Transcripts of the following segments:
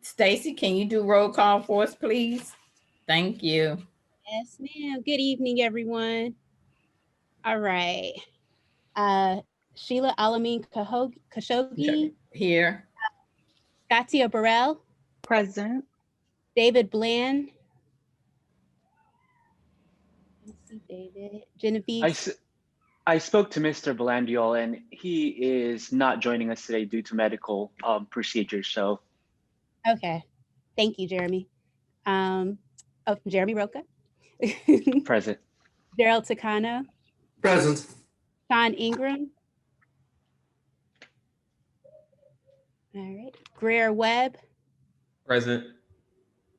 Stacy, can you do roll call for us, please? Thank you. Yes, ma'am. Good evening, everyone. All right. Sheila Alameen Khashoggi. Here. Katia Burrell. Present. David Bland. Let's see, David. Genevieve. I spoke to Mr. Blandiol, and he is not joining us today due to medical procedures. So, okay, thank you, Jeremy. Jeremy Roca. present. Gerald Takano. Present. Sean Ingram. All right. Greer Webb. Present.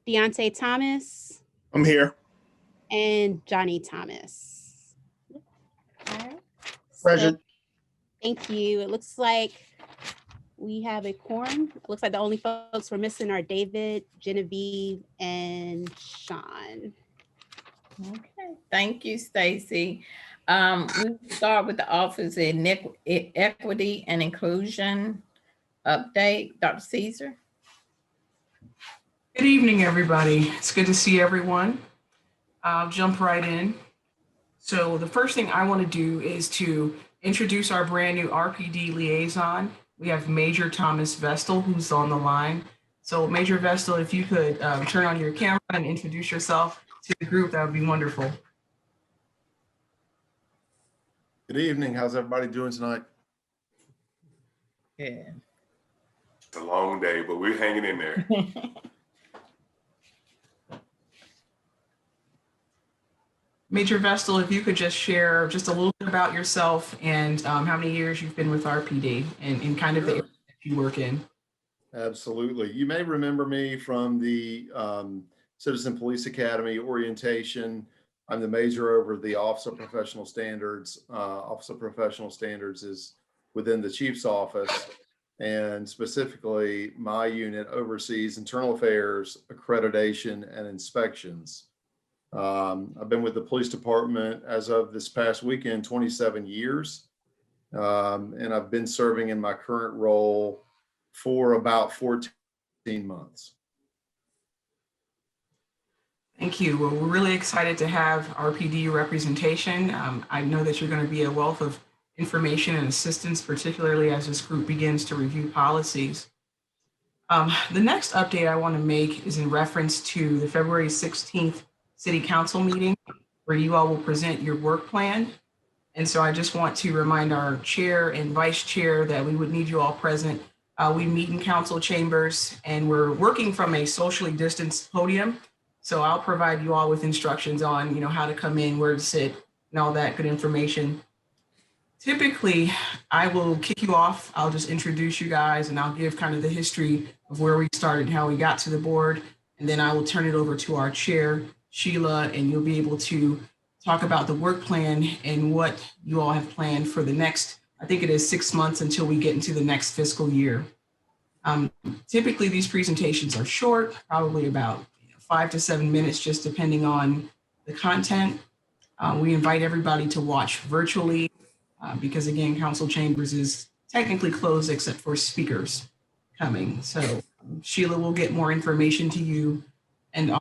Deontay Thomas. I'm here. And Johnny Thomas. All right. Present. So, thank you. It looks like we have a quorum. It looks like the only folks we're missing are David, Genevieve, and Sean. Okay, thank you, Stacy. We start with the Office of Equity and Inclusion update. Dr. Caesar. Good evening, everybody. It's good to see everyone. I'll jump right in. So the first thing I want to do is to introduce our brand new RPD liaison. We have Major Thomas Vestal, who's on the line. So Major Vestal, if you could turn on your camera and introduce yourself to the group, that would be wonderful. Good evening. How's everybody doing tonight? Yeah. It's a long day, but we're hanging in there. Major Vestal, if you could just share just a little bit about yourself and how many years you've been with RPD and kind of the area that you work in. Absolutely. You may remember me from the Citizen Police Academy orientation. I'm the major over the Office of Professional Standards. Office of Professional Standards is within the Chief's office, and specifically my unit oversees internal affairs, accreditation, and inspections. I've been with the police department as of this past weekend, 27 years. And I've been serving in my current role for about 14 months. Thank you. Well, we're really excited to have RPD representation. I know that you're going to be a wealth of information and assistance, particularly as this group begins to review policies. The next update I want to make is in reference to the February 16th City Council meeting, where you all will present your work plan. And so I just want to remind our chair and vice chair that we would need you all present. We meet in council chambers and we're working from a socially distanced podium. So I'll provide you all with instructions on, how to come in, where to sit, and all that good information. Typically, I will kick you off. I'll just introduce you guys and I'll give kind of the history of where we started and how we got to the board. And then I will turn it over to our chair, Sheila, and you'll be able to talk about the work plan and what you all have planned for the next, I think it is 6 months until we get into the next fiscal year. Typically, these presentations are short, probably about 5 to 7 minutes, just depending on the content. We invite everybody to watch virtually because, again, council chambers is technically closed except for speakers coming. So Sheila will get more information to you, and if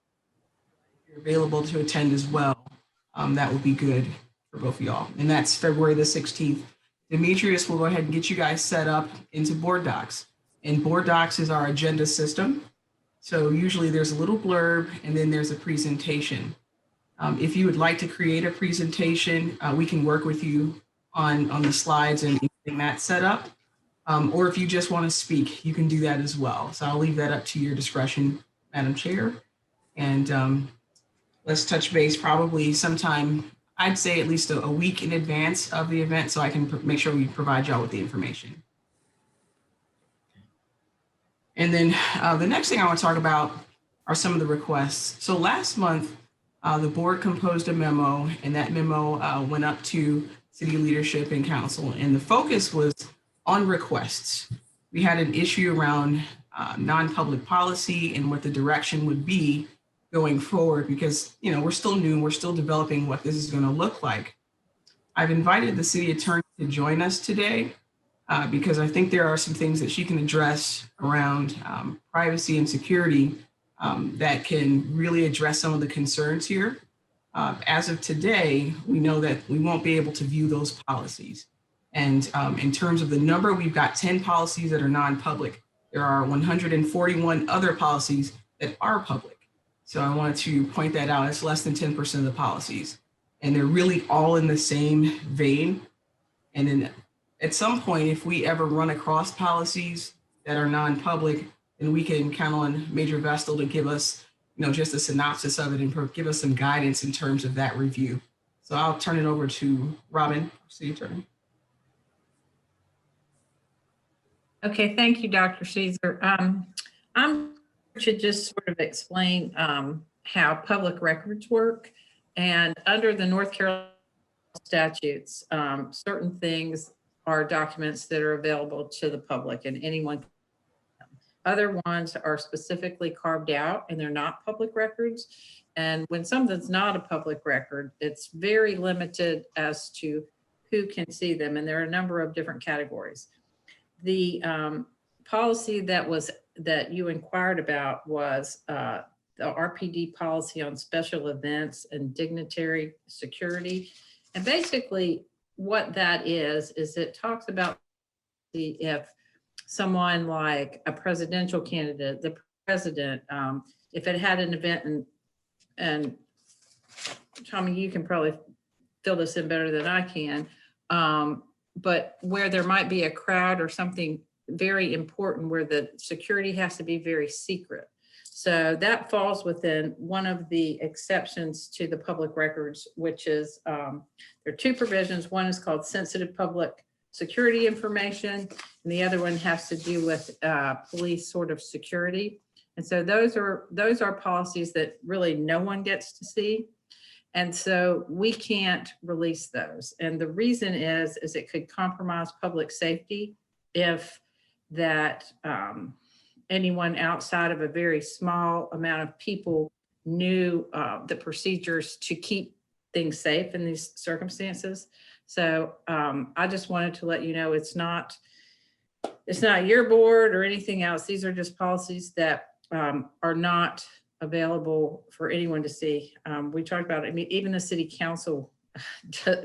you're available to attend as well, that would be good for both of y'all. And that's February the 16th. Demetrius will go ahead and get you guys set up into Board Docs. And Board Docs is our agenda system. So usually there's a little blurb and then there's a presentation. If you would like to create a presentation, we can work with you on the slides and getting that set up. Or if you just want to speak, you can do that as well. So I'll leave that up to your discretion, Madam Chair. And let's touch base probably sometime, I'd say at least a week in advance of the event so I can make sure we provide y'all with the information. And then the next thing I want to talk about are some of the requests. So last month, the board composed a memo, and that memo went up to city leadership and council, and the focus was on requests. We had an issue around non-public policy and what the direction would be going forward because, we're still new, we're still developing what this is going to look like. I've invited the city attorney to join us today because I think there are some things that she can address around privacy and security that can really address some of the concerns here. As of today, we know that we won't be able to view those policies. And in terms of the number, we've got 10 policies that are non-public. There are 141 other policies that are public. So I wanted to point that out. It's less than 10% of the policies. And they're really all in the same vein. And then at some point, if we ever run across policies that are non-public, then we can count on Major Vestal to give us, just a synopsis of it and give us some guidance in terms of that review. So I'll turn it over to Robin, City Attorney. Okay, thank you, Dr. Caesar. I'm to just sort of explain how public records work. And under the North Carolina statutes, certain things are documents that are available to the public and anyone. Other ones are specifically carved out and they're not public records. And when something's not a public record, it's very limited as to who can see them. And there are a number of different categories. The policy that you inquired about was the RPD policy on special events and dignitary security. And basically what that is it talks about if someone like a presidential candidate, the president, if it had an event, and Tommy, you can probably fill this in better than I can, but where there might be a crowd or something very important where the security has to be very secret. So that falls within one of the exceptions to the public records, which is, there are two provisions. One is called sensitive public security information, and the other one has to do with police sort of security. And so those are policies that really no one gets to see. And so we can't release those. And the reason is it could compromise public safety if that anyone outside of a very small amount of people knew the procedures to keep things safe in these circumstances. So I just wanted to let you know it's not your board or anything else. These are just policies that are not available for anyone to see. We talked about it. I mean, even the city council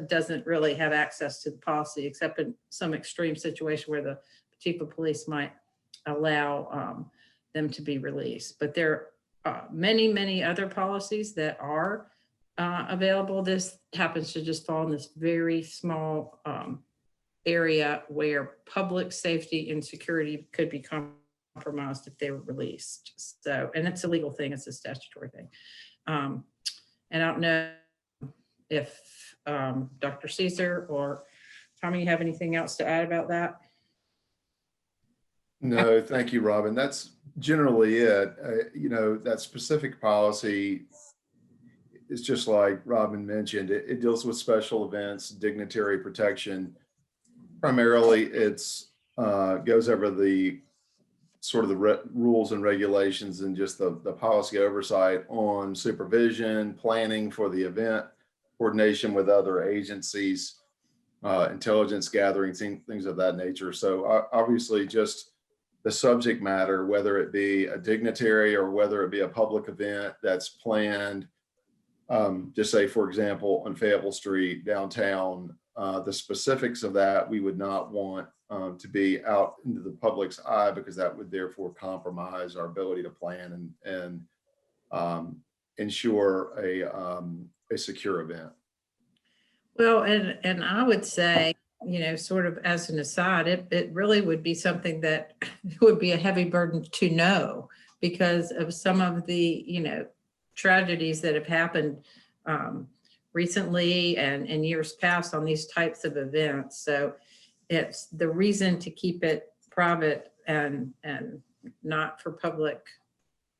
doesn't really have access to the policy except in some extreme situation where the chief of police might allow them to be released. But there are many, many other policies that are available. This happens to just fall in this very small area where public safety and security could be compromised if they were released. So, and it's a legal thing, it's a statutory thing. And I don't know if Dr. Caesar or Tommy, you have anything else to add about that? No, thank you, Robin. That's generally it. That specific policy is just like Robin mentioned. It deals with special events, dignitary protection. Primarily, it's goes over the sort of the rules and regulations and just the policy oversight on supervision, planning for the event, coordination with other agencies, intelligence gathering, things of that nature. So obviously just the subject matter, whether it be a dignitary or whether it be a public event that's planned, just say, for example, on Fayetteville Street, downtown, the specifics of that we would not want to be out into the public's eye because that would therefore compromise our ability to plan and ensure a secure event. Well, and I would say, sort of as an aside, it really would be something that would be a heavy burden to know because of some of the, tragedies that have happened recently and in years past on these types of events. So it's the reason to keep it private and not for public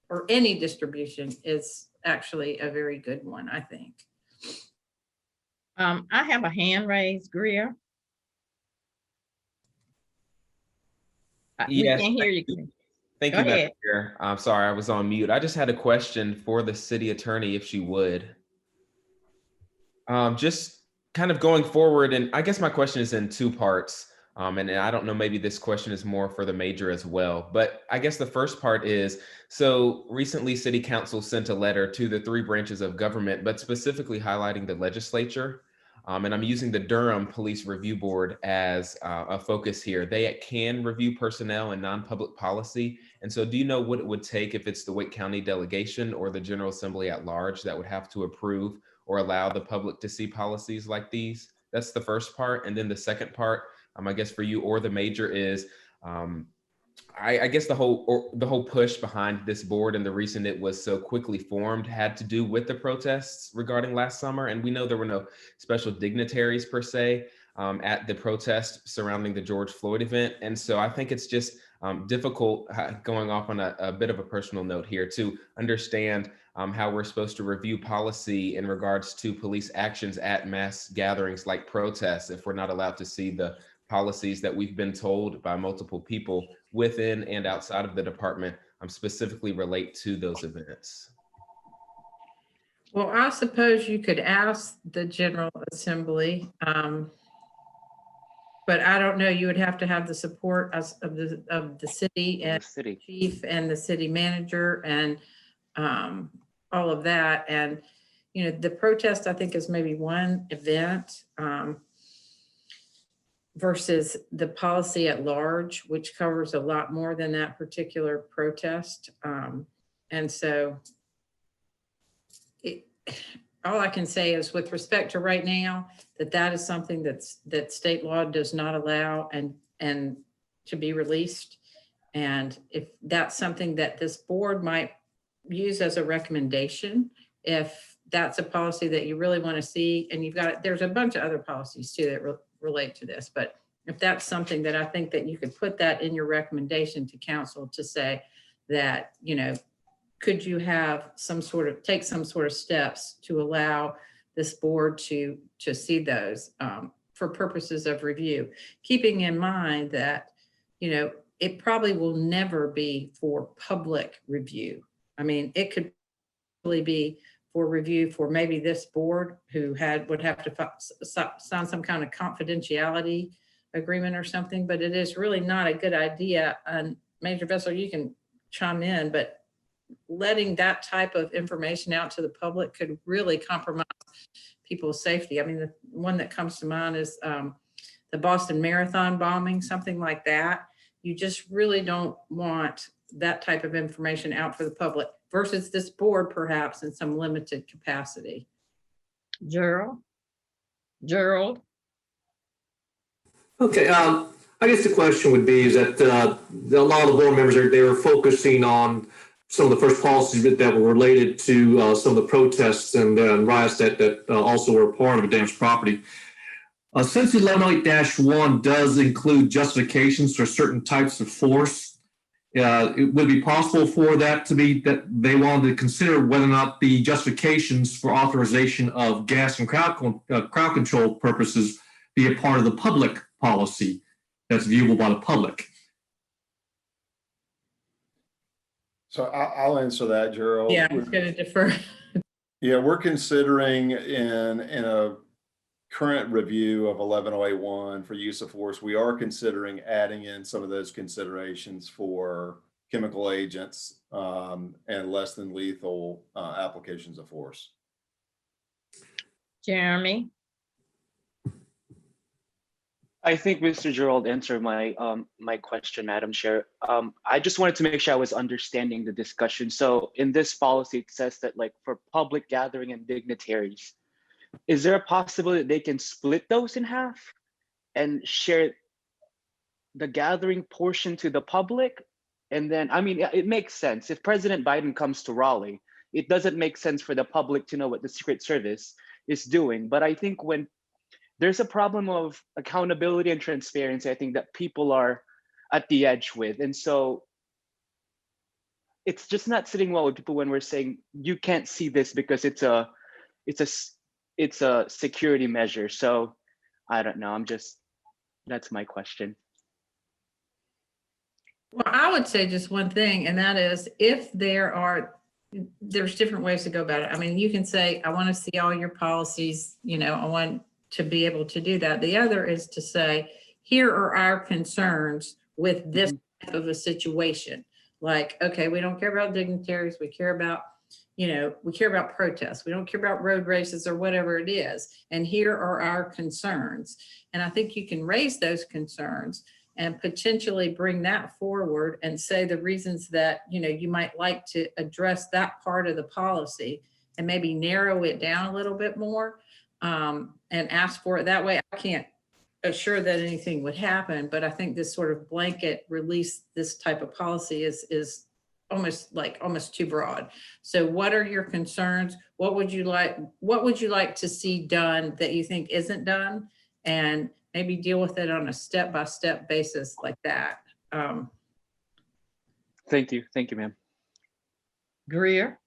or any distribution is actually a very good one, I think. I have a hand raised, Greer. Yes. We can't hear you. Thank Go you, Madam ahead. Chair. I'm sorry, I was on mute. I just had a question for the city attorney, if she would. Just kind of going forward, and I guess my question is in two parts. And I don't know, maybe this question is more for the major as well, but I guess the first part is, so recently City Council sent a letter to the 3 branches of government, but specifically highlighting the legislature. And I'm using the Durham Police Review Board as a focus here. They can review personnel and non-public policy. And so do you know what it would take if it's the Wake County delegation or the General Assembly at large that would have to approve or allow the public to see policies like these? That's the first part. And then the second part, I guess for you or the major is, I guess the whole push behind this board and the reason it was so quickly formed had to do with the protests regarding last summer. And we know there were no special dignitaries per se at the protest surrounding the George Floyd event. And so I think it's just difficult, going off on a bit of a personal note here, to understand how we're supposed to review policy in regards to police actions at mass gatherings like protests if we're not allowed to see the policies that we've been told by multiple people within and outside of the department specifically relate to those events. Well, I suppose you could ask the General Assembly, but I don't know, you would have to have the support of the city and city chief and the city manager and all of that. And, you know, the protest, I think, is maybe one event versus the policy at large, which covers a lot more than that particular protest. And so all I can say is, with respect to right now, that is something that state law does not allow and to be released. And if that's something that this board might use as a recommendation, if that's a policy that you really want to see, and there's a bunch of other policies too that relate to this, but if that's something that I think that you could put that in your recommendation to council to say that, you know, could you have take some sort of steps to allow this board to see those for purposes of review, keeping in mind that, you know, it probably will never be for public review. I mean, it could really be for review for maybe this board who would have to sign some kind of confidentiality agreement or something, but it is really not a good idea. And Major Vessel, you can chime in, but letting that type of information out to the public could really compromise people's safety. I mean, the one that comes to mind is the Boston Marathon bombing, something like that. You just really don't want that type of information out for the public versus this board, perhaps in some limited capacity. Gerald? Okay, I guess the question would be is that a lot of the board members they were focusing on some of the first policies that were related to some of the protests and riots that also were part of the damaged property. Since 1108-1 does include justifications for certain types of force, it would be possible for that to be that they wanted to consider whether or not the justifications for authorization of gas and crowd control purposes be a part of the public policy that's viewable by the public. So I'll answer that, Gerald. Yeah, I was going to defer. Yeah, we're considering in a current review of 11081 for use of force, we are considering adding in some of those considerations for chemical agents and less than lethal applications of force. Jeremy? I think Mr. Gerald answered my my question, Madam Chair. I just wanted to make sure I was understanding the discussion. So in this policy, it says that, like, for public gathering and dignitaries, is there a possibility that they can split those in half and share the gathering portion to the public? And then, I mean, it makes sense. If President Biden comes to Raleigh, it doesn't make sense for the public to know what the Secret Service is doing. But I think when there's a problem of accountability and transparency, I think that people are at the edge with. And so it's just not sitting well with people when we're saying you can't see this because it's a security measure. So I don't know. That's my question. Well, I would say just one thing, and that is, if there's different ways to go about it. I mean, you can say, I want to see all your policies, you know, I want to be able to do that. The other is to say, here are our concerns with this type of a situation. Like, okay, we don't care about dignitaries. We care about, we care about protests. We don't care about road races or whatever it is. And here are our concerns. And I think you can raise those concerns and potentially bring that forward and say the reasons that, you might like to address that part of the policy and maybe narrow it down a little bit more, and ask for it that way. I can't assure that anything would happen, but I think this sort of blanket release, this type of policy is almost too broad. So what are your concerns? What would you like to see done that you think isn't done? And maybe deal with it on a step-by-step basis like that. Thank you, ma'am. Greer.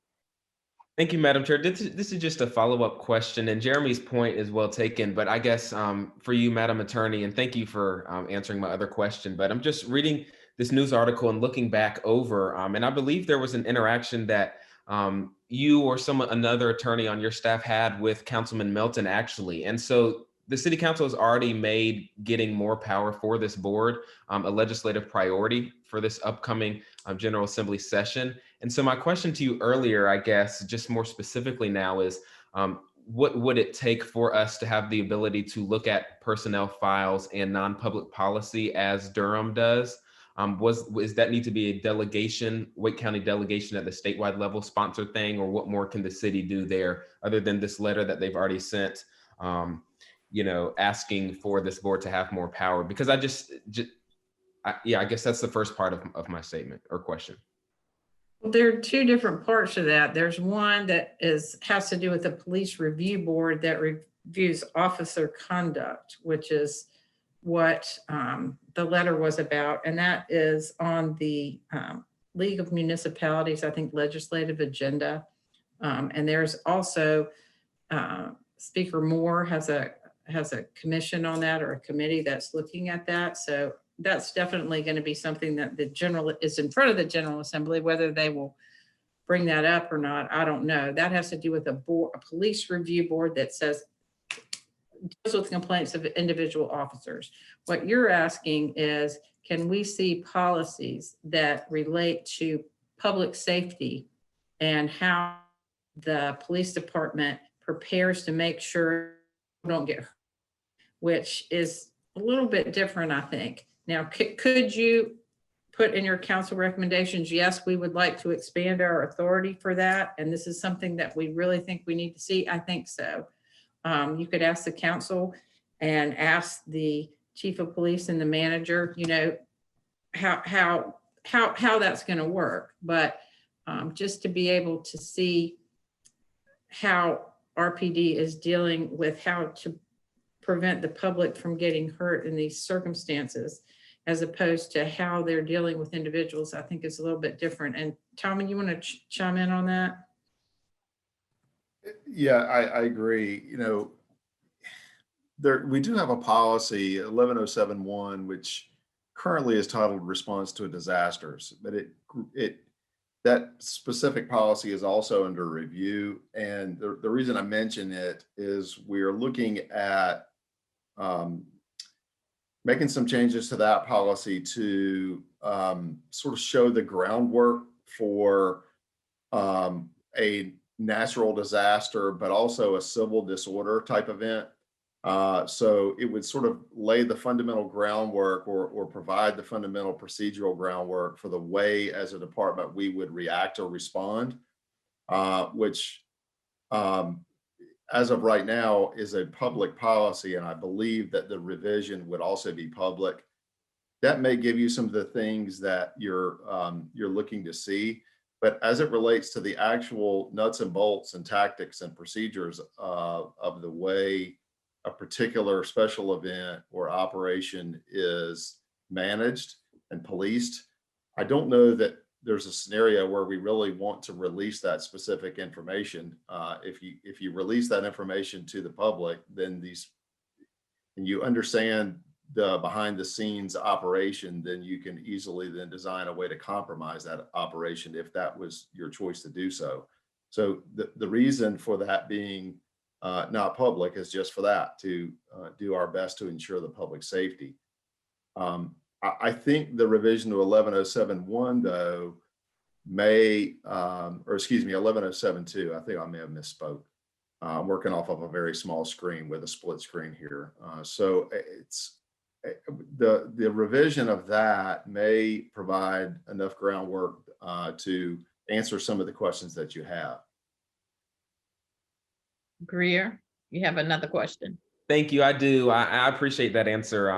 Thank you, Madam Chair. This is just a follow-up question, and Jeremy's point is well taken, but I guess for you, Madam Attorney, and thank you for answering my other question, but I'm just reading this news article and looking back over, and I believe there was an interaction that you or another attorney on your staff had with Councilman Melton, actually. And so the City Council has already made getting more power for this board a legislative priority for this upcoming General Assembly session. And so my question to you earlier, I guess, just more specifically now is, what would it take for us to have the ability to look at personnel files and non-public policy as Durham does? Does that need to be a delegation, Wake County delegation at the statewide level sponsored thing, or what more can the city do there other than this letter that they've already sent, asking for this board to have more power? Because I guess that's the first part of my statement or question. Well, there are two different parts to that. There's one that has to do with the police review board that reviews officer conduct, which is what the letter was about. And that is on the League of Municipalities, I think, legislative agenda. And there's also Speaker Moore has a commission on that, or a committee that's looking at that. So that's definitely going to be something that is in front of the General Assembly. Whether they will bring that up or not, I don't know. That has to do with a police review board that deals with complaints of individual officers. What you're asking is, can we see policies that relate to public safety and how the police department prepares to make sure people don't get hurt, which is a little bit different, I think. Now, could you put in your council recommendations, yes, we would like to expand our authority for that, and this is something that we really think we need to see? I think so. You could ask the council and ask the chief of police and the manager, how that's going to work. But just to be able to see how RPD is dealing with how to prevent the public from getting hurt in these circumstances, as opposed to how they're dealing with individuals, I think is a little bit different. And Tommy, you want to chime in on that? Yeah, I agree. We do have a policy, 11071, which currently is titled Response to Disasters, but that specific policy is also under review. And the reason I mention it is we're looking at making some changes to that policy to sort of show the groundwork for a natural disaster, but also a civil disorder type event. So it would sort of lay the fundamental groundwork or provide the fundamental procedural groundwork for the way as a department we would react or respond, which as of right now is a public policy. And I believe that the revision would also be public. That may give you some of the things that you're looking to see. But as it relates to the actual nuts and bolts and tactics and procedures of the way a particular special event or operation is managed and policed, I don't know that there's a scenario where we really want to release that specific information. If you release that information to the public, then and you understand the behind the scenes operation, then you can easily then design a way to compromise that operation if that was your choice to do so. So the reason for that being not public is just for that, to do our best to ensure the public safety. I think the revision to 11071 though may, or excuse me, 11072. I think I may have misspoke. I'm working off of a very small screen with a split screen here. So it's the revision of that may provide enough groundwork to answer some of the questions that you have. Greer, you have another question? Thank you. I do. I appreciate that answer.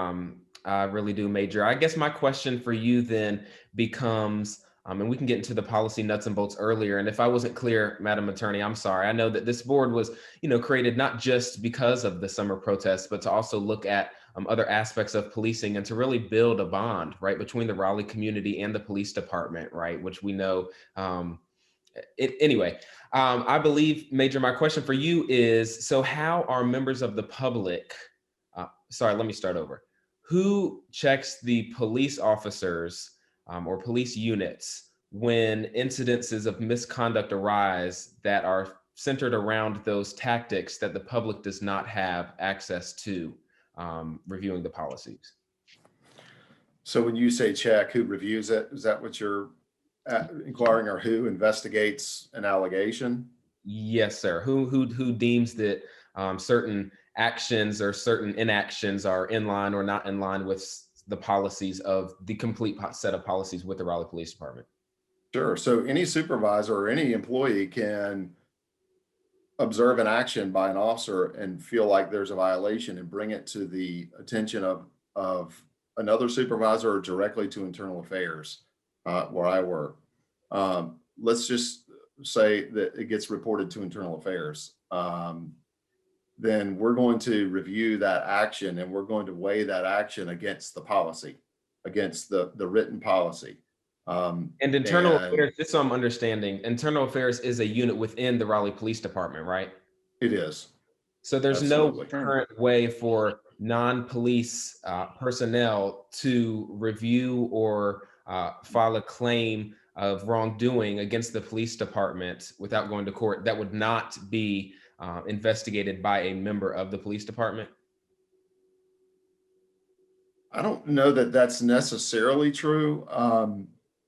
I really do, Major. I guess my question for you then becomes, and we can get into the policy nuts and bolts earlier. And if I wasn't clear, Madam Attorney, I'm sorry. I know that this board was, created not just because of the summer protests, but to also look at other aspects of policing and to really build a bond, right, between the Raleigh community and the police department, right, which we know. Anyway, I believe, Major, my question for you is, so how are members of the public, sorry, let me start over. Who checks the police officers or police units when incidences of misconduct arise that are centered around those tactics that the public does not have access to reviewing the policies? So when you say check, who reviews it? Is that what you're inquiring, or who investigates an allegation? Yes, sir. Who deems that certain actions or certain inactions are in line or not in line with the policies of the complete set of policies with the Raleigh Police Department? Sure. So any supervisor or any employee can observe an action by an officer and feel like there's a violation and bring it to the attention of another supervisor or directly to internal affairs where I work. Let's just say that it gets reported to internal affairs. Then we're going to review that action and we're going to weigh that action against the policy, against the written policy. And internal affairs, just so I'm understanding, internal affairs is a unit within the Raleigh Police Department, right? It is. So there's Absolutely. no current way for non-police personnel to review or file a claim of wrongdoing against the police department without going to court that would not be investigated by a member of the police department? I don't know that that's necessarily true.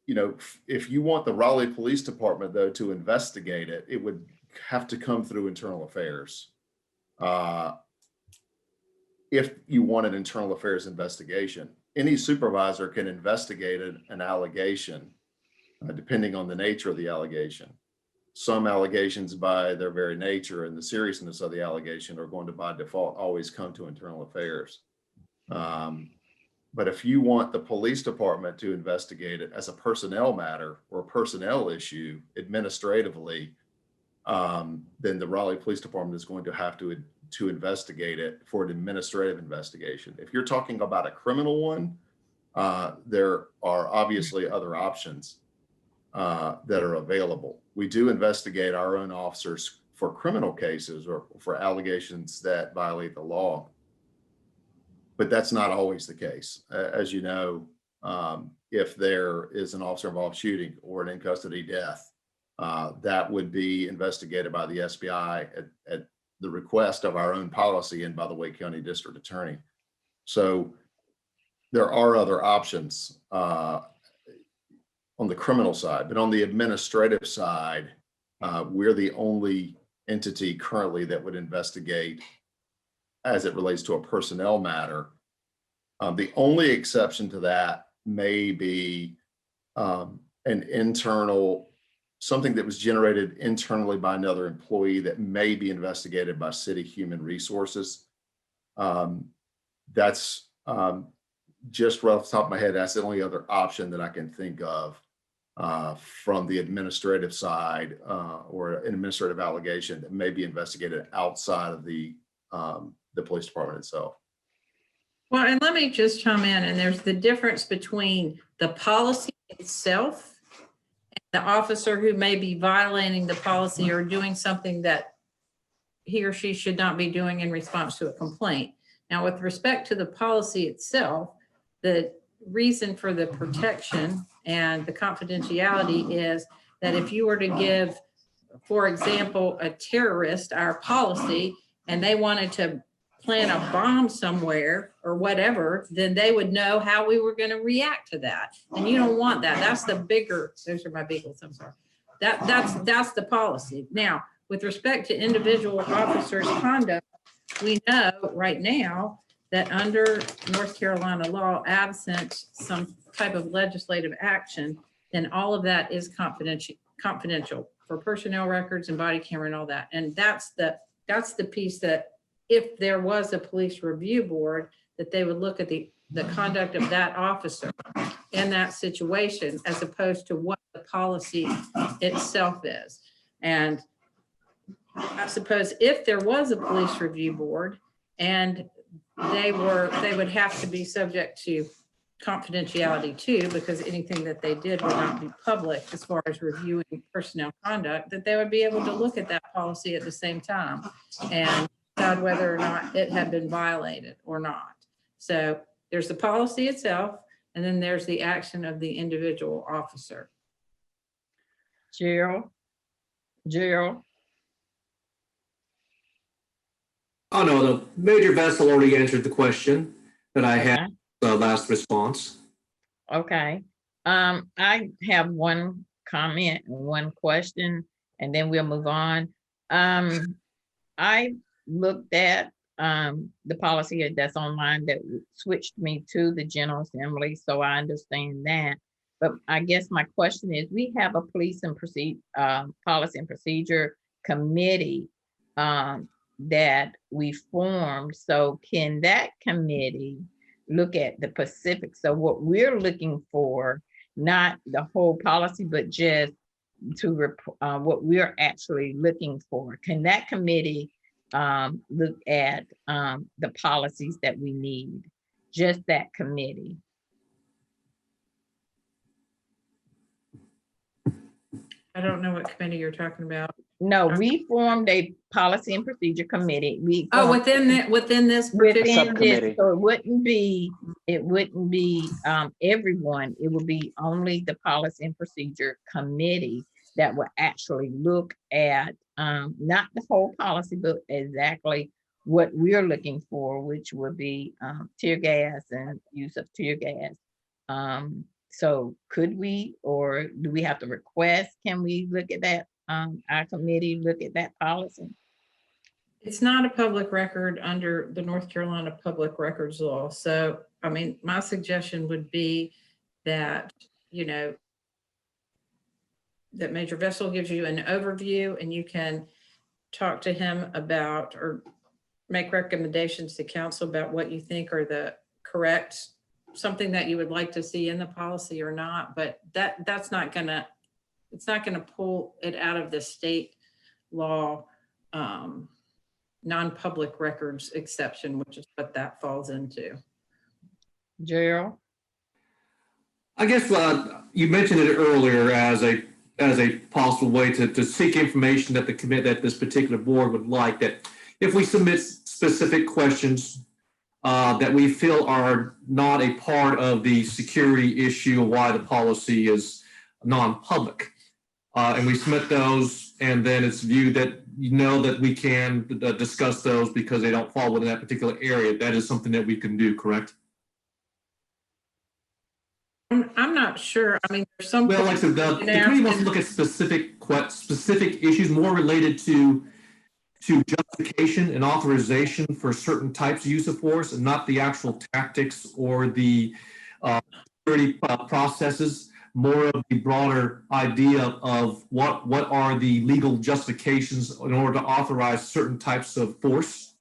If you want the Raleigh Police Department, though, to investigate it, it would have to come through internal affairs. If you want an internal affairs investigation, any supervisor can investigate an allegation, depending on the nature of the allegation. Some allegations, by their very nature and the seriousness of the allegation, are going to, by default, always come to internal affairs. But if you want the police department to investigate it as a personnel matter or a personnel issue administratively, then the Raleigh Police Department is going to have to investigate it for an administrative investigation. If you're talking about a criminal one, there are obviously other options that are available. We do investigate our own officers for criminal cases or for allegations that violate the law. But that's not always the case. As you know, if there is an officer involved shooting or an in custody death, that would be investigated by the SBI at the request of our own policy and by the Wake County District Attorney. So there are other options on the criminal side, but on the administrative side, we're the only entity currently that would investigate as it relates to a personnel matter. The only exception to that may be an internal, something that was generated internally by another employee that may be investigated by City Human Resources. That's just right off the top of my head, that's the only other option that I can think of from the administrative side or an administrative allegation that may be investigated outside of the police department itself. Well, and let me just chime in, and there's the difference between the policy itself and the officer who may be violating the policy or doing something that he or she should not be doing in response to a complaint. Now, with respect to the policy itself, the reason for the protection and the confidentiality is that if you were to give, for example, a terrorist our policy and they wanted to plant a bomb somewhere or whatever, then they would know how we were going to react to that. And you don't want that. That's the bigger, those are my beagles, I'm sorry. That's the policy. Now, with respect to individual officers' conduct, we know right now that under North Carolina law, absent some type of legislative action, then all of that is confidential for personnel records and body camera and all that. And that's the piece that if there was a police review board, that they would look at the conduct of that officer in that situation, as opposed to what the policy itself is. And I suppose if there was a police review board and they would have to be subject to confidentiality too, because anything that they did would not be public as far as reviewing personnel conduct, that they would be able to look at that policy at the same time and decide whether or not it had been violated or not. So there's the policy itself, and then there's the action of the individual officer. Gerald? Oh, no, the Major Vessel already answered the question that I had Okay. the last response. Okay. I have one comment and one question, and then we'll move on. I looked at the policy that's online that switched me to the General Assembly, so I understand that. But I guess my question is, we have a policy and procedure committee that we formed. So can that committee look at the specifics? So what we're looking for, not the whole policy, but just to what we're actually looking for. Can that committee look at the policies that we need? Just that committee. I don't know what committee you're talking about. No, we formed a policy and procedure committee. Oh, within this particular subcommittee. So it wouldn't be everyone. It would be only the policy and procedure committee that will actually look at not the whole policy, but exactly what we're looking for, which would be tear gas and use of tear gas. So could we, or do we have to request? Can we look at that? Our committee look at that policy? It's not a public record under the North Carolina Public Records Law. So, I mean, my suggestion would be that, you know, that Major Vessel gives you an overview and you can talk to him about or make recommendations to council about what you think are the correct, something that you would like to see in the policy or not. But that's not gonna, it's not gonna pull it out of the state law non-public records exception, which is what that falls into. Gerald? I guess you mentioned it earlier as a possible way to seek information that that this particular board would like, that if we submit specific questions that we feel are not a part of the security issue of why the policy is non-public, and we submit those, and then it's viewed that you know that we can discuss those because they don't fall within that particular area. That is something that we can do, correct? I'm not sure. I mean, there's some. Well, like I said, the committee wants to look at specific issues more related to justification and authorization for certain types of use of force, and not the actual tactics or the security processes. More of the broader idea of what are the legal justifications in order to authorize certain types of force.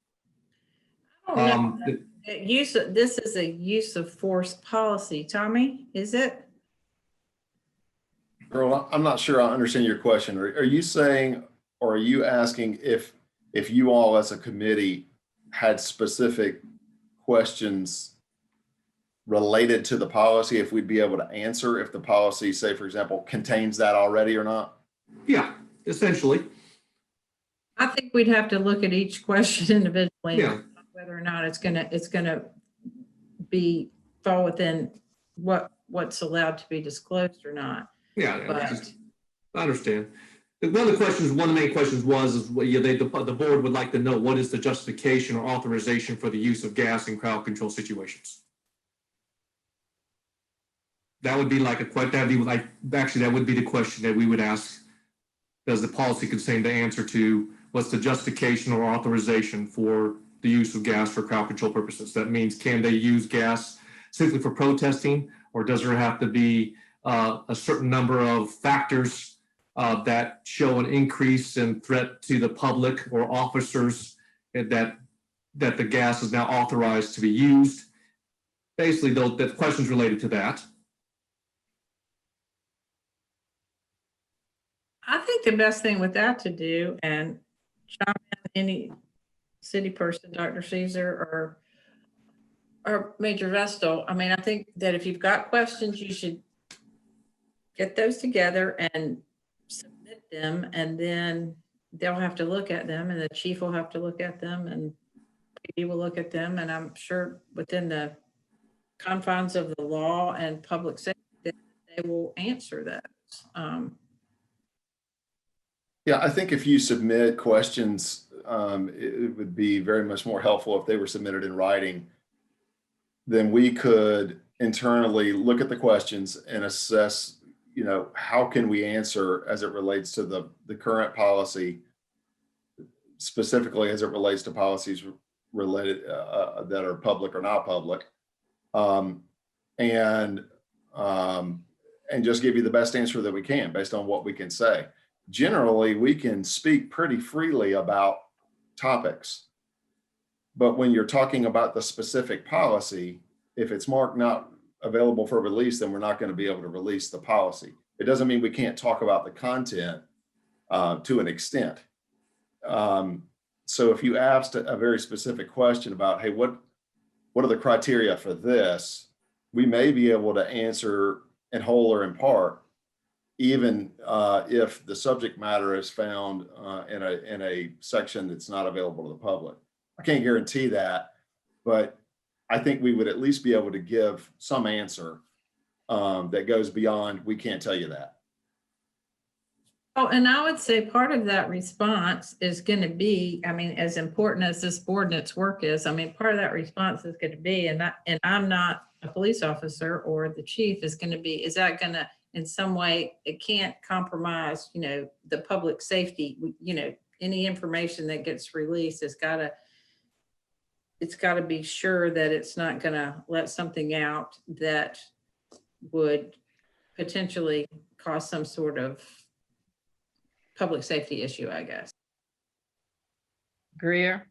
This is a use of force policy. Tommy, is it? Earl, I'm not sure I understand your question. Are you saying, or are you asking if you all as a committee had specific questions related to the policy, if we'd be able to answer if the policy, say, for example, contains that already or not? Yeah, essentially. I think we'd have to look at each question individually, Yeah. whether or not it's gonna be fall within what's allowed to be disclosed or not. Yeah, But I understand. one of the questions, one of the main questions was, the board would like to know what is the justification or authorization for the use of gas in crowd control situations. That would be like that would be the question that we would ask. Does the policy contain the answer to what's the justification or authorization for the use of gas for crowd control purposes? That means, can they use gas simply for protesting, or does there have to be a certain number of factors that show an increase in threat to the public or officers that the gas is now authorized to be used? Basically, the questions related to that. I think the best thing with that to do, and chime in any city person, Dr. Caesar or Major Vestal, I mean, I think that if you've got questions, you should get those together and submit them, and then they'll have to look at them, and the chief will have to look at them, and he will look at them, and I'm sure within the confines of the law and public safety, they will answer those. Yeah, I think if you submit questions, it would be very much more helpful if they were submitted in writing. Then we could internally look at the questions and assess, how can we answer as it relates to the current policy, specifically as it relates to policies related that are public or not public, and just give you the best answer that we can based on what we can say. Generally, we can speak pretty freely about topics, but when you're talking about the specific policy, if it's marked not available for release, then we're not going to be able to release the policy. It doesn't mean we can't talk about the content to an extent. So if you asked a very specific question about, hey, what are the criteria for this? We may be able to answer in whole or in part, even if the subject matter is found in a section that's not available to the public. I can't guarantee that, but I think we would at least be able to give some answer that goes beyond, we can't tell you that. Oh, and I would say part of that response is going to be, I mean, as important as this board and its work is, I mean, part of that response is going to be, and I'm not a police officer or the chief, is going to be, is that going to, in some way, it can't compromise, the public safety, any information that gets released it's got to be sure that it's not going to let something out that would potentially cause some sort of public safety issue, I guess. Greer?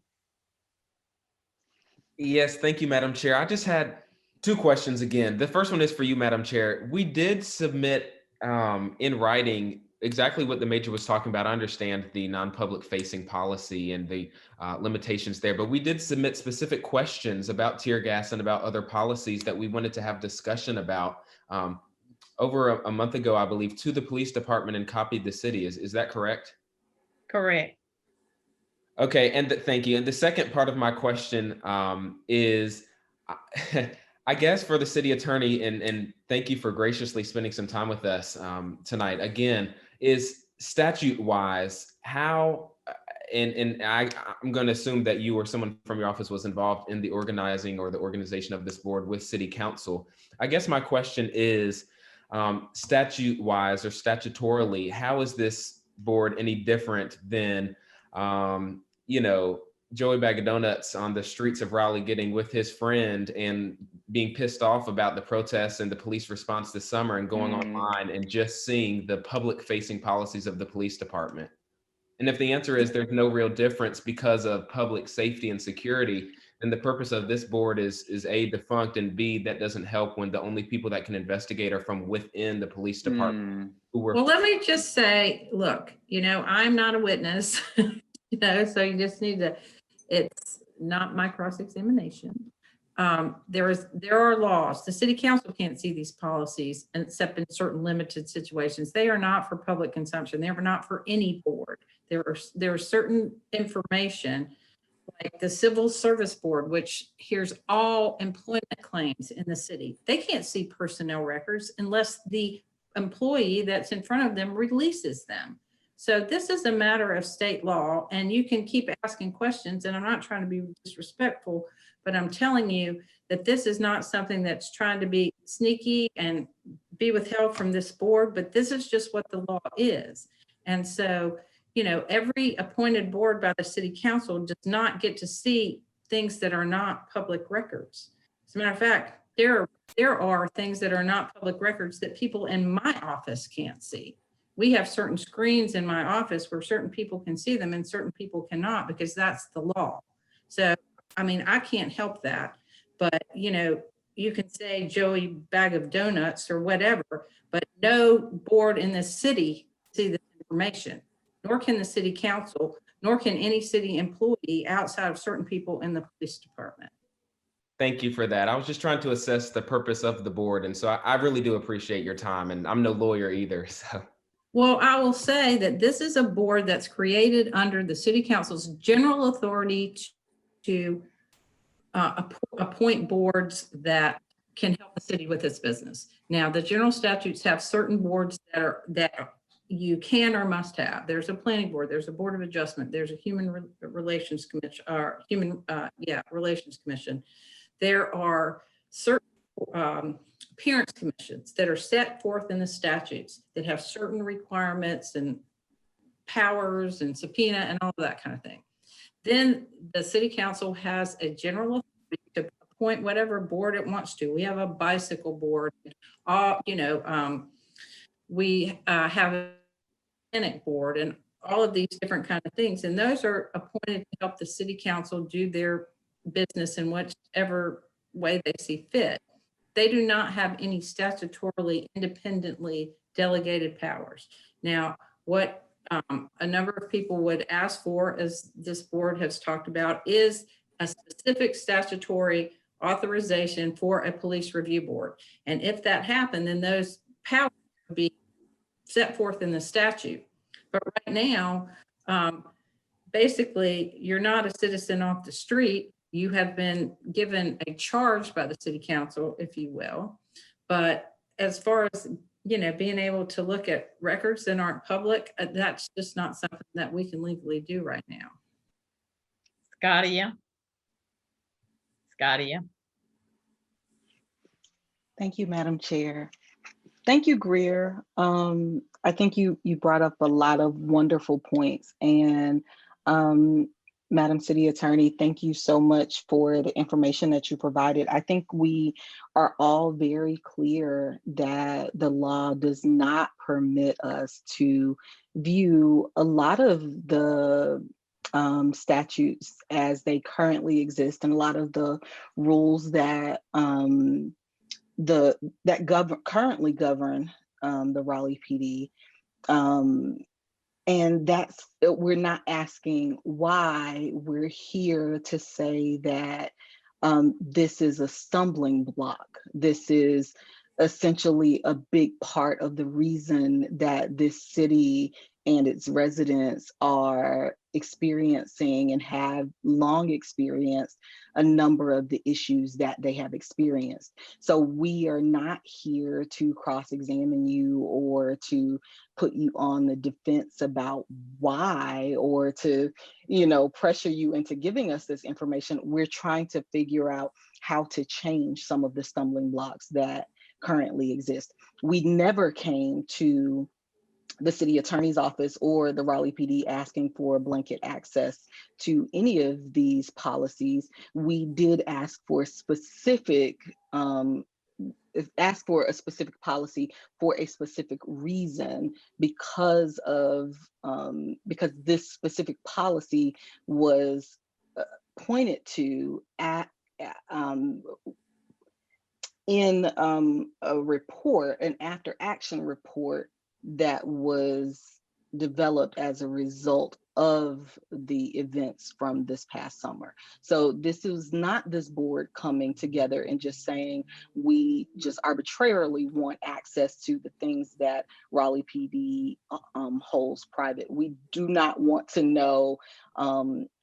Yes, thank you, Madam Chair. I just had two questions again. The first one is for you, Madam Chair. We did submit in writing exactly what the major was talking about. I understand the non-public facing policy and the limitations there, but we did submit specific questions about tear gas and about other policies that we wanted to have discussion about over a month ago, I believe, to the police department and copied the city. Is that correct? Correct. Okay, and thank you. And the second part of my question is, I guess for the city attorney, and thank you for graciously spending some time with us tonight, again, is statute-wise, how, and I'm going to assume that you or someone from your office was involved in the organizing or the organization of this board with city council. I guess my question is, statute-wise or statutorily, how is this board any different than, Joey Bag of Donuts on the streets of Raleigh getting with his friend and being pissed off about the protests and the police response this summer and going online and just seeing the public-facing policies of the police department? And if the answer is there's no real difference because of public safety and security, then the purpose of this board is A, defunct, and B, that doesn't help when the only people that can investigate are from within the police department. Well, let me just say, look, I'm not a witness, so you just need to, it's not my cross-examination. There are laws. The city council can't see these policies except in certain limited situations. They are not for public consumption. They are not for any board. There are certain information like the Civil Service Board, which hears all employment claims in the city. They can't see personnel records unless the employee that's in front of them releases them. So this is a matter of state law, and you can keep asking questions, and I'm not trying to be disrespectful, but I'm telling you that this is not something that's trying to be sneaky and be withheld from this board, but this is just what the law is. And so, you know, every appointed board by the city council does not get to see things that are not public records. As a matter of fact, there are things that are not public records that people in my office can't see. We have certain screens in my office where certain people can see them and certain people cannot, because that's the law. So, I mean, I can't help that, but you know, you can say Joey bag of donuts or whatever, but no board in the city see this information, nor can the city council, nor can any city employee outside of certain people in the police department. Thank you for that. I was just trying to assess the purpose of the board. And so I really do appreciate your time, and I'm no lawyer either. So. Well, I will say that this is a board that's created under the city council's general authority to appoint boards that can help the city with its business. Now, the general statutes have certain boards that you can or must have. There's a planning board, there's a board of adjustment, there's a human relations commission, or relations commission. There are certain appearance commissions that are set forth in the statutes that have certain requirements and powers and subpoena and all of that kind of thing. Then the city council has a general authority to appoint whatever board it wants to. We have a bicycle board, we have a clinic board and all of these different kind of things. And those are appointed to help the city council do their business in whichever way they see fit. They do not have any statutorily independently delegated powers. Now, what a number of people would ask for, as this board has talked about, is a specific statutory authorization for a police review board. And if that happened, then those powers would be set forth in the statute. But right now, basically, you're not a citizen off the street. You have been given a charge by the city council, if you will. But as far as, you know, being able to look at records that aren't public, that's just not something that we can legally do right now. Scotia. Thank you, Madam Chair. Thank you, Greer. I think you brought up a lot of wonderful points, and Madam City Attorney, thank you so much for the information that you provided. I think we are all very clear that the law does not permit us to view a lot of the statutes as they currently exist, and a lot of the rules that currently govern the Raleigh PD. And that's, we're not asking why. We're here to say that this is a stumbling block. This is essentially a big part of the reason that this city and its residents are experiencing and have long experienced a number of the issues that they have experienced. So we are not here to cross-examine you or to put you on the defense about why, or to, you know, pressure you into giving us this information. We're trying to figure out how to change some of the stumbling blocks that currently exist. We never came to the city attorney's office or the Raleigh PD asking for blanket access to any of these policies. We did ask for a specific policy for a specific reason, because this specific policy was pointed to in a report, an after action report that was developed as a result of the events from this past summer. So this is not this board coming together and just saying we just arbitrarily want access to the things that Raleigh PD holds private. We do not want to know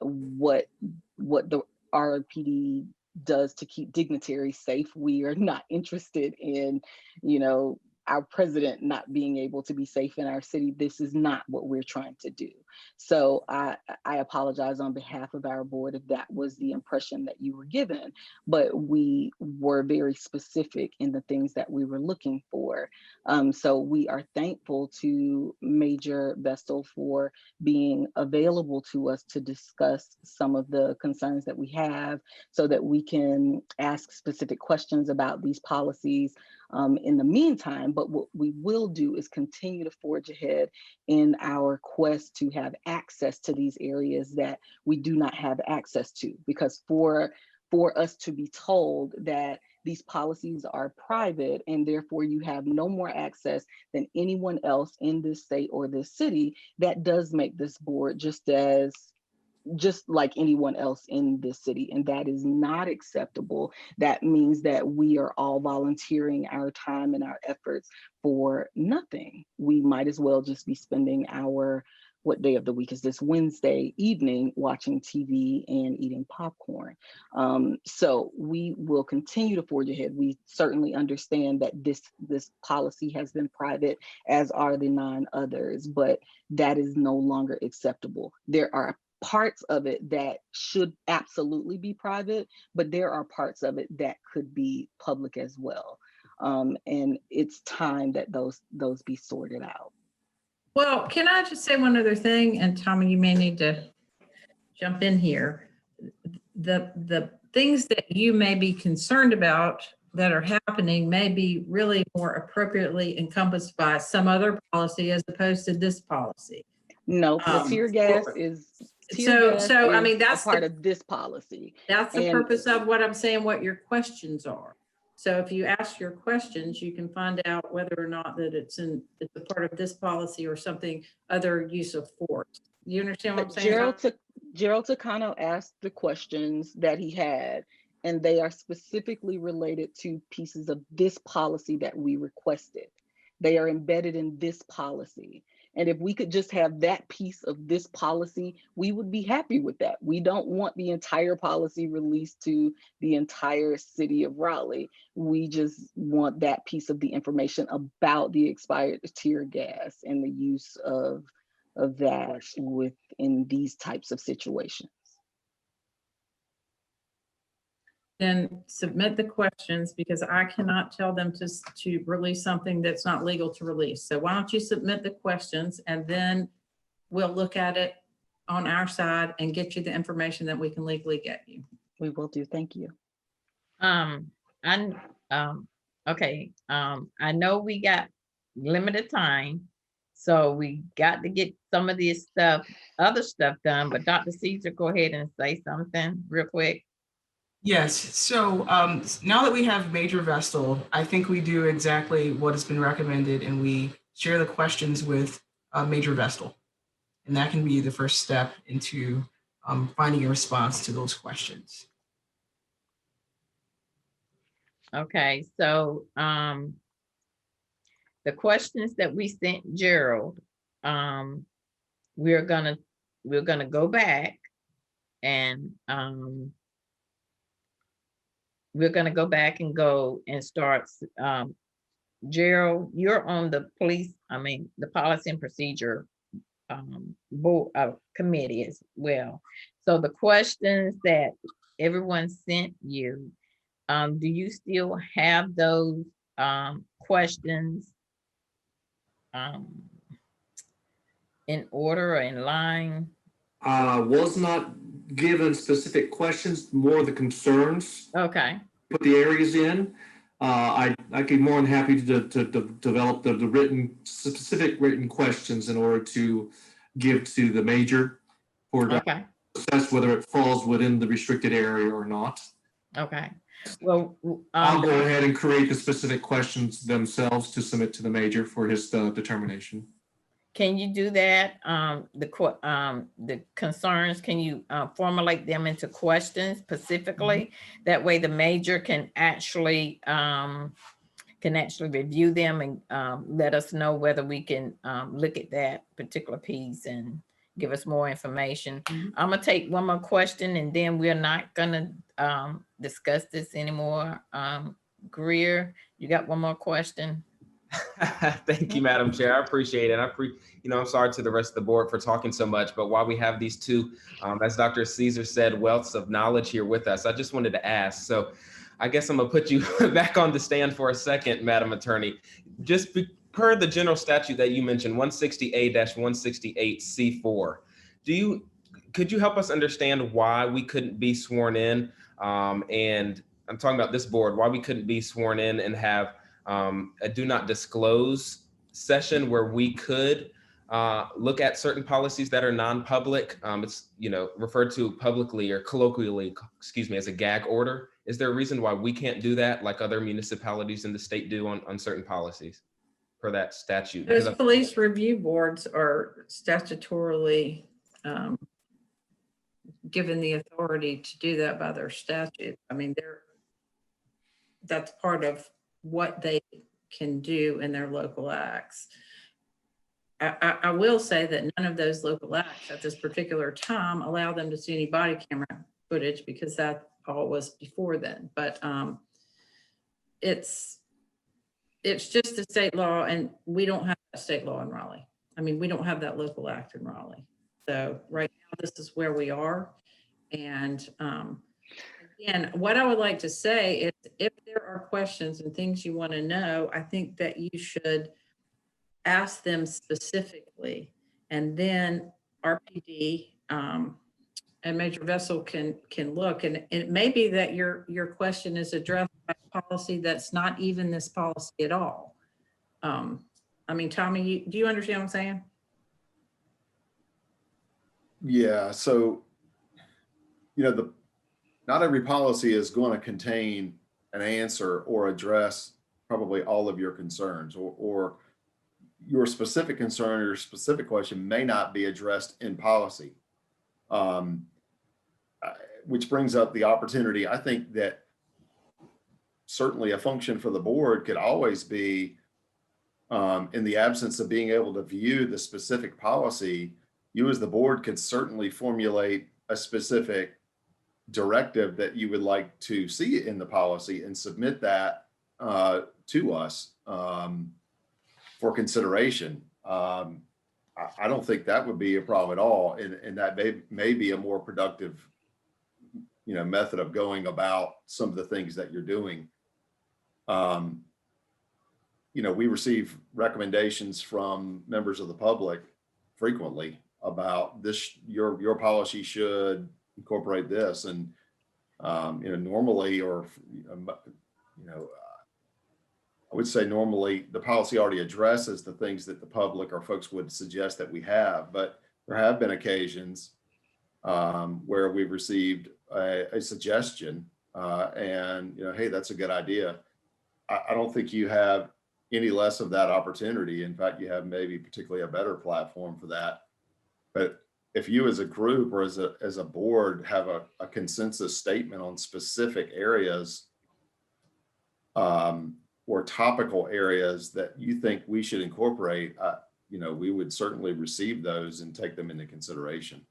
what the RPD does to keep Dignitary safe. We are not interested in, you know, our president not being able to be safe in our city. This is not what we're trying to do. So I apologize on behalf of our board if that was the impression that you were given, but we were very specific in the things that we were looking for. So we are thankful to Major Vestal for being available to us to discuss some of the concerns that we have so that we can ask specific questions about these policies in the meantime. But what we will do is continue to forge ahead in our quest to have access to these areas that we do not have access to, because for us to be told that these policies are private and therefore you have no more access than anyone else in this state or this city, that does make this board just like anyone else in this city, and that is not acceptable. That means that we are all volunteering our time and our efforts for nothing. We might as well just be spending our, what day of the week is this, Wednesday evening, watching TV and eating popcorn. So we will continue to forge ahead. We certainly understand that this policy has been private, as are the 9 others, but that is no longer acceptable. There are parts of it that should absolutely be private, but there are parts of it that could be public as well. And it's time that those be sorted out. Well, can I just say one other thing? And Tommy, you may need to jump in here. The things that you may be concerned about that are happening may be really more appropriately encompassed by some other policy as opposed to this policy. No, the tear gas is I mean, that's part of this policy. That's the purpose of what I'm saying, what your questions are. So if you ask your questions, you can find out whether or not that it's a part of this policy or something other use of force. You understand what I'm saying? Gerald Takano asked the questions that he had, and they are specifically related to pieces of this policy that we requested. They are embedded in this policy. And if we could just have that piece of this policy, we would be happy with that. We don't want the entire policy released to the entire city of Raleigh. We just want that piece of the information about the expired tear gas and the use of that within these types of situations. Then submit the questions, because I cannot tell them to release something that's not legal to release. So why don't you submit the questions, and then we'll look at it on our side and get you the information that we can legally get you. We will do. Thank you. Okay. I know we got limited time, so we got to get some of this other stuff done, but Dr. Caesar, go ahead and say something real quick. Yes, so now that we have Major Vestal, I think we do exactly what has been recommended, and we share the questions with Major Vestal. And that can be the first step into finding a response to those questions. Okay, so the questions that we sent Gerald, we're gonna go back and we're going to go back and start. Gerald, you're on the the policy and procedure board committee as well. So the questions that everyone sent you, do you still have those questions in order or in line? Was not given specific questions, more the concerns. Okay. Put the areas in. I'd be more than happy to develop the specific written questions in order to give to the major for to assess whether it falls within the restricted area or not. Okay. Well, I'll go ahead and create the specific questions themselves to submit to the major for his determination. Can you do that? The concerns, can you formulate them into questions specifically? Mm-hmm. That way the major can actually review them and let us know whether we can look at that particular piece and give us more information. Mm-hmm. I'm gonna take one more question and then we're not gonna discuss this anymore. Greer, you got one more question? Thank you, Madam Chair. I appreciate it. I'm sorry to the rest of the board for talking so much, but while we have these two, as Dr. Caesar said, wealths of knowledge here with us, I just wanted to ask. So I guess I'm gonna put you back on the stand for a second, Madam Attorney. Just per the general statute that you mentioned, 160A-168C4, could you help us understand why we couldn't be sworn in? And I'm talking about this board, why we couldn't be sworn in and have a do not disclose session where we could look at certain policies that are non-public. It's referred to publicly or colloquially, as a gag order. Is there a reason why we can't do that like other municipalities in the state do on certain policies per that statute? Those police review boards are statutorily given the authority to do that by their statute. I mean, that's part of what they can do in their local acts. I will say that none of those local acts at this particular time allow them to see any body camera footage because that all was before then. But it's just a state law, and we don't have a state law in Raleigh. I mean, we don't have that local act in Raleigh. So right now, this is where we are. And again, what I would like to say is if there are questions and things you want to know, I think that you should ask them specifically, and then RPD and Major Vessel can look. And it may be that your question is addressed by a policy that's not even this policy at all. I mean, Tommy, do you understand what I'm saying? Yeah, so, not every policy is going to contain an answer or address probably all of your concerns, or your specific concern or your specific question may not be addressed in policy. Which brings up the opportunity. I think that certainly a function for the board could always be, in the absence of being able to view the specific policy, you as the board could certainly formulate a specific directive that you would like to see in the policy and submit that to us for consideration. I don't think that would be a problem at all, and that may be a more productive method of going about some of the things that you're doing. We receive recommendations from members of the public frequently about this, your policy should incorporate this, and normally, or I would say normally the policy already addresses the things that the public or folks would suggest that we have, but there have been occasions where we've received a suggestion and hey, that's a good idea. I don't think you have any less of that opportunity. In fact, you have maybe particularly a better platform for that. But if you as a group or as a board have a consensus statement on specific areas or topical areas that you think we should incorporate, we would certainly receive those and take them into consideration.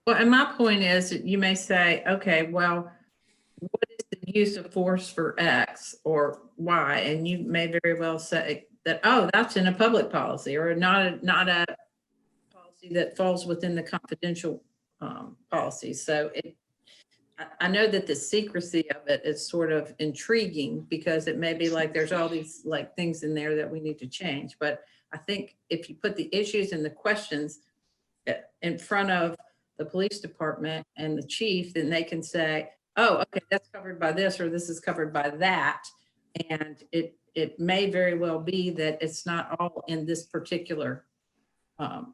Well, and my point is that you may say, okay, well, what is the use of force for X or Y? And you may very well say that, oh, that's in a public policy or not a policy that falls within the confidential policy. So I know that the secrecy of it is sort of intriguing because it may be like there's all these like things in there that we need to change. But I think if you put the issues and the questions in front of the police department and the chief, then they can say, oh, okay, that's covered by this, or this is covered by that. And it may very well be that it's not all in this particular one.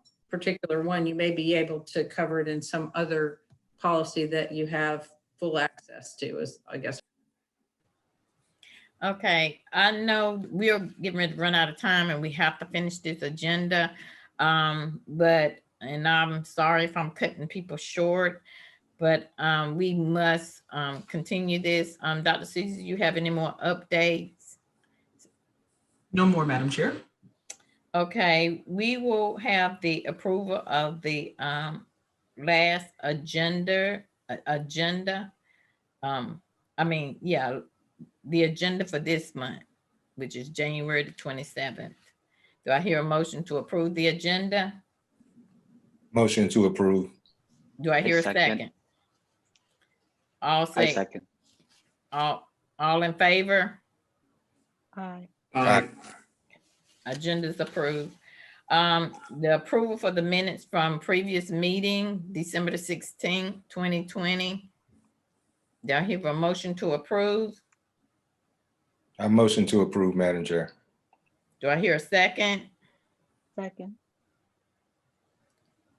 You may be able to cover it in some other policy that you have full access to, is I guess. Okay, I know we're getting ready to run out of time and we have to finish this agenda. And I'm sorry if I'm cutting people short, but we must continue this. Dr. Caesar, you have any more updates? No more, Madam Chair. Okay, we will have the approval of the last agenda. The agenda for this month. which is January the 27th. Do I hear a motion to approve the agenda? Motion to approve. Do I hear a second. second? All I say, second. all in favor? Aye. Aye. Agenda is approved. The approval for the minutes from previous meeting, December the 16th, 2020. Do I hear a motion to approve? I motion to approve, Madam Chair. Do I hear a second? Second.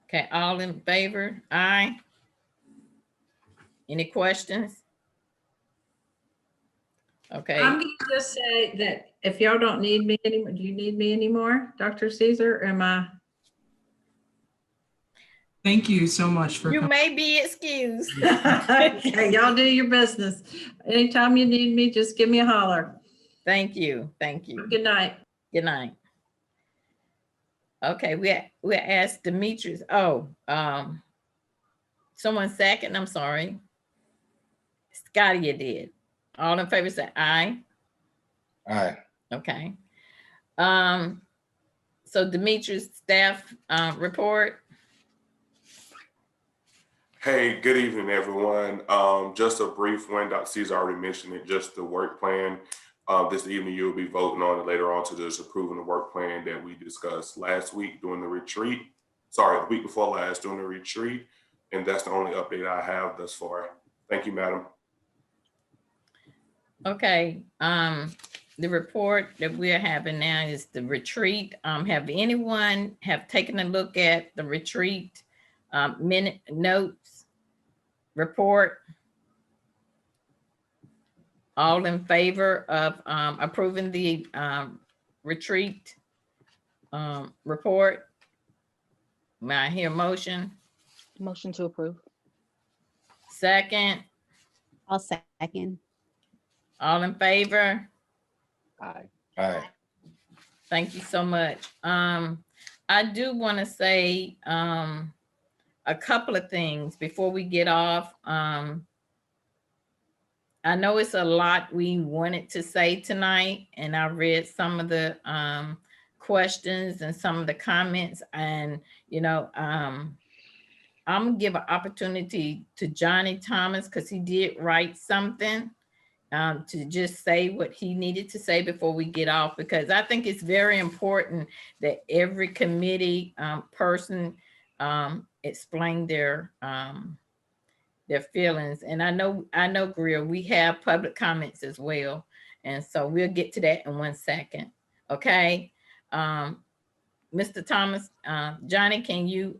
Okay, all in favor? Aye. Any questions? Okay, I'm gonna just say that if y'all don't need me anymore, do you need me anymore, Dr. Caesar? Am I? Thank you so much for you coming. may be excused. Okay, y'all do your business. Anytime you need me, just give me a holler. Thank you, thank you. Good night. Good night. Okay, we asked Demetrius. Someone second. I'm sorry. Scotty, you did. All in favor say aye. Aye. Okay. So Demetrius, staff report. Hey, good evening, everyone. Just a brief one. Dr. Caesar already mentioned it, just the work plan. This evening, you'll be voting on it later on to just approving the work plan that we discussed last week during the retreat. Sorry, the week before last during the retreat. And that's the only update I have thus far. Thank you, madam. Okay. The report that we're having now is the retreat. Have anyone have taken a look at the retreat minute notes report? All in favor of approving the retreat report? May I hear a motion? Motion to approve. Second, I'll second. all in favor? Aye. Aye. Thank you so much. I do want to say a couple of things before we get off. I know it's a lot we wanted to say tonight, and I read some of the questions and some of the comments, and I'm gonna give an opportunity to Johnny Thomas because he did write something to just say what he needed to say before we get off, because I think it's very important that every committee person explain their feelings. And I know, Greer, we have public comments as well. And so we'll get to that in 1 second. Okay. Mr. Thomas, Johnny, can you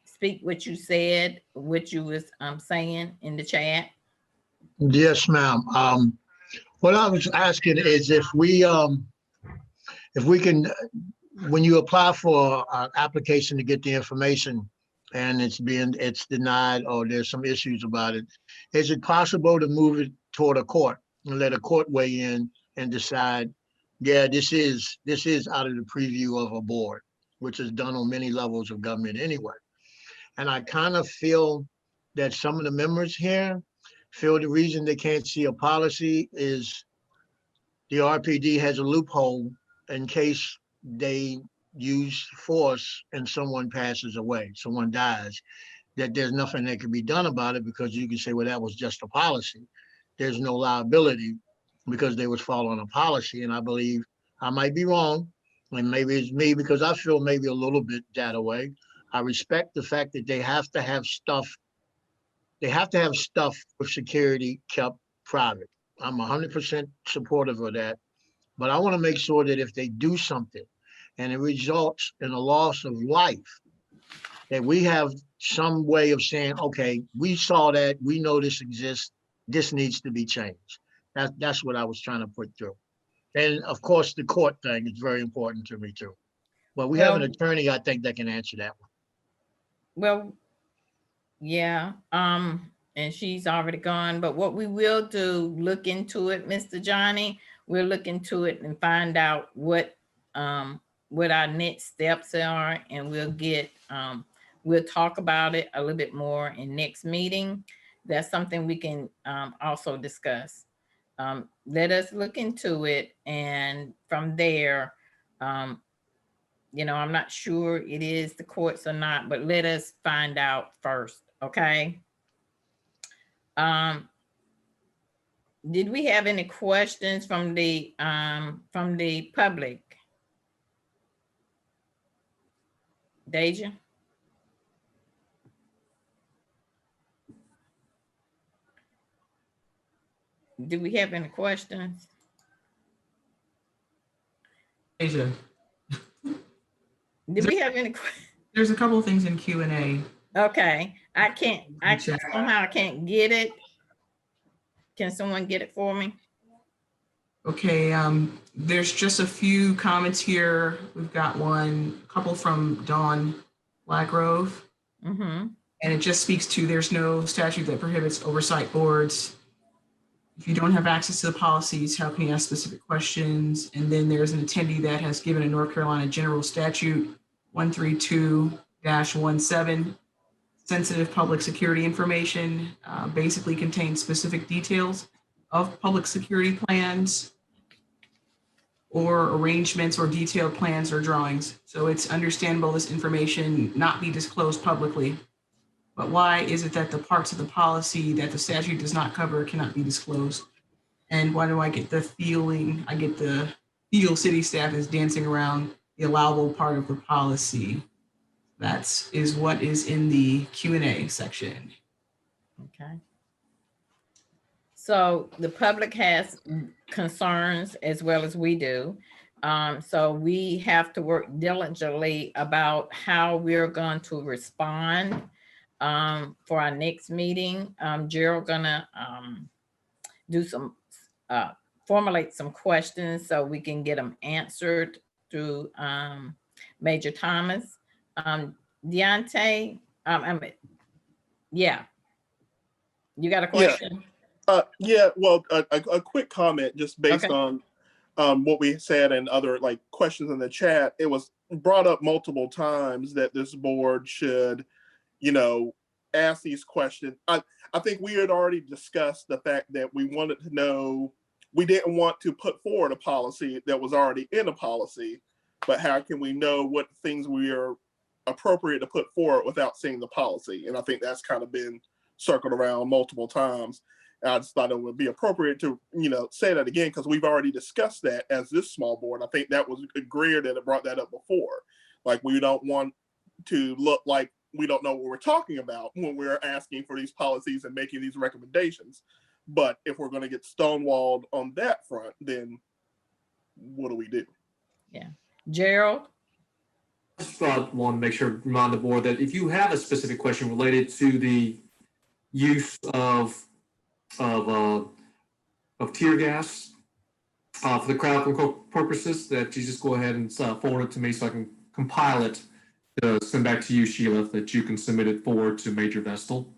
speak what you said, what you was saying in the chat? Yes, ma'am. What I was asking is if we can, when you apply for an application to get the information and it's denied or there's some issues about it, is it possible to move it toward a court and let a court weigh in and decide, yeah, this is out of the preview of a board, which is done on many levels of government anyway. And I kind of feel that some of the members here feel the reason they can't see a policy is the RPD has a loophole in case they use force and someone passes away, someone dies, that there's nothing that can be done about it because you can say, well, that was just a policy. There's no liability because they was following a policy. And I believe I might be wrong, and maybe it's me because I feel maybe a little bit that way. I respect the fact that they have to have stuff. They have to have stuff with security kept private. I'm 100% supportive of that. But I want to make sure that if they do something and it results in a loss of life, that we have some way of saying, okay, we saw that, we know this exists, this needs to be changed. That's what I was trying to put through. And of course, the court thing is very important to me too. But we have an attorney, I think, that can answer that one. Well, yeah, and she's already gone, but what we will do, look into it, Mr. Johnny, we'll look into it and find out what our next steps are, and we'll talk about it a little bit more in next meeting. That's something we can also discuss. let us look into it, and from there, you know, I'm not sure it is the courts or not, but let us find out first, okay? Did we have any questions from the public? Deja? Do we have any questions? Asia, Do we have any? there's a couple of things in Q&A. Okay, I Chat. somehow I can't get it. Can someone get it for me? Okay, there's just a few comments here. We've got a couple from Dawn Blackgrove. Mm-hmm. And it just speaks to there's no statute that prohibits oversight boards. If you don't have access to the policies, how can you ask specific questions? And then there's an attendee that has given a North Carolina General Statute 132-17. Sensitive public security information basically contains specific details of public security plans or arrangements or detailed plans or drawings. So it's understandable this information not be disclosed publicly. But why is it that the parts of the policy that the statute does not cover cannot be disclosed? And why do I get the feeling, I get the feel city staff is dancing around the allowable part of the policy? That is what is in the Q&A section. Okay. So the public has concerns as well as we do. So we have to work diligently about how we're going to respond for our next meeting. Gerald gonna do some, formulate some questions so we can get them answered through Major Thomas. Deontay, yeah. You got a question? Yeah, well, a quick comment just based on what we said and other like questions in the chat. It was brought up multiple times that this board should, you know, ask these questions. I think we had already discussed the fact that we wanted to know, we didn't want to put forward a policy that was already in a policy, but how can we know what things we are appropriate to put forward without seeing the policy? And I think that's kind of been circled around multiple times. And I just thought it would be appropriate to, you know, say that again, because we've already discussed that as this small board. I think that was Greer that had brought that up before. Like, we don't want to look like we don't know what we're talking about when we're asking for these policies and making these recommendations. But if we're going to get stonewalled on that front, then what do we do? Yeah. Gerald? I just want to make sure, remind the board that if you have a specific question related to the use of tear gas for the crowd control purposes, that you just go ahead and forward it to me so I can compile it to send back to you, Sheila, that you can submit it forward to Major Vestal.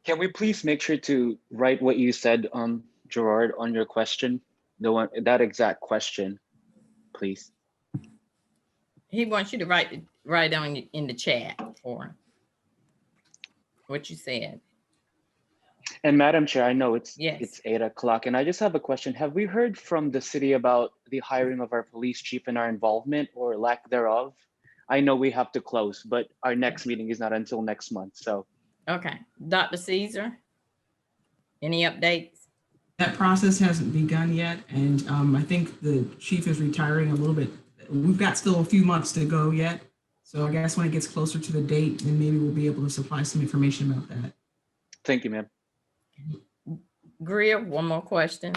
Can we please make sure to write what you said, Gerard, on your question? The one, that exact question, please. He wants you to write on in the chat for him what you said. And Madam Chair, I know it's 8 o'clock, and I just have a question. Have we heard from the city about the hiring of our police chief and our involvement or lack thereof? I know we have to close, but our next meeting is not until next month, so. Okay, Dr. Caesar, any updates? That process hasn't begun yet, and I think the chief is retiring a little bit. We've got still a few months to go yet, so I guess when it gets closer to the date, then maybe we'll be able to supply some information about that. Thank you, ma'am. Greer, one more question.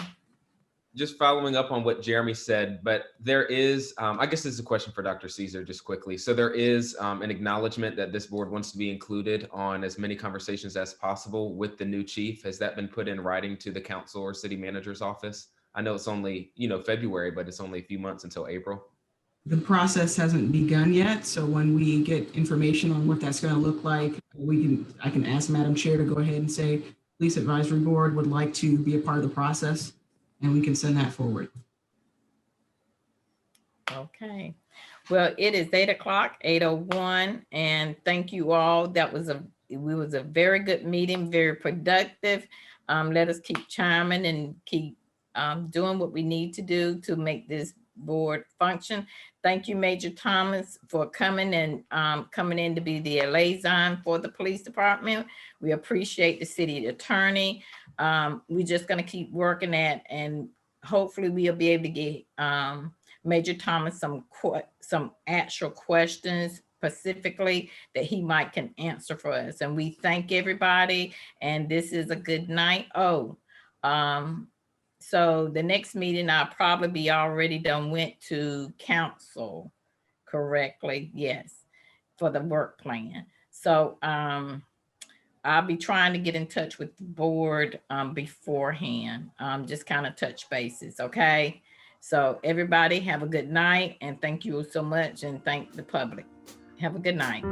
Just following up on what Jeremy said, but there is, I guess this is a question for Dr. Caesar just quickly. So there is an acknowledgement that this board wants to be included on as many conversations as possible with the new chief. Has that been put in writing to the council or city manager's office? I know it's only, February, but it's only a few months until April. The process hasn't begun yet, so when we get information on what that's going to look like, I can ask Madam Chair to go ahead and say, Police Advisory Board would like to be a part of the process, and we can send that forward. Okay. Well, it is 8 o'clock, 8:01, and thank you all. That was a was a very good meeting, very productive. Let us keep chiming and keep doing what we need to do to make this board function. Thank you, Major Thomas, for coming and coming in to be the liaison for the police department. We appreciate the city attorney. We're just gonna keep working at, and hopefully we'll be able to get Major Thomas some actual questions specifically that he might can answer for us. And we thank everybody, and this is a good night. So the next meeting, I'll probably be already done went to council correctly. Yes, for the work plan. So I'll be trying to get in touch with the board beforehand, just kind of touch bases. Okay. So everybody have a good night, and thank you so much, and thank the public. Have a good night.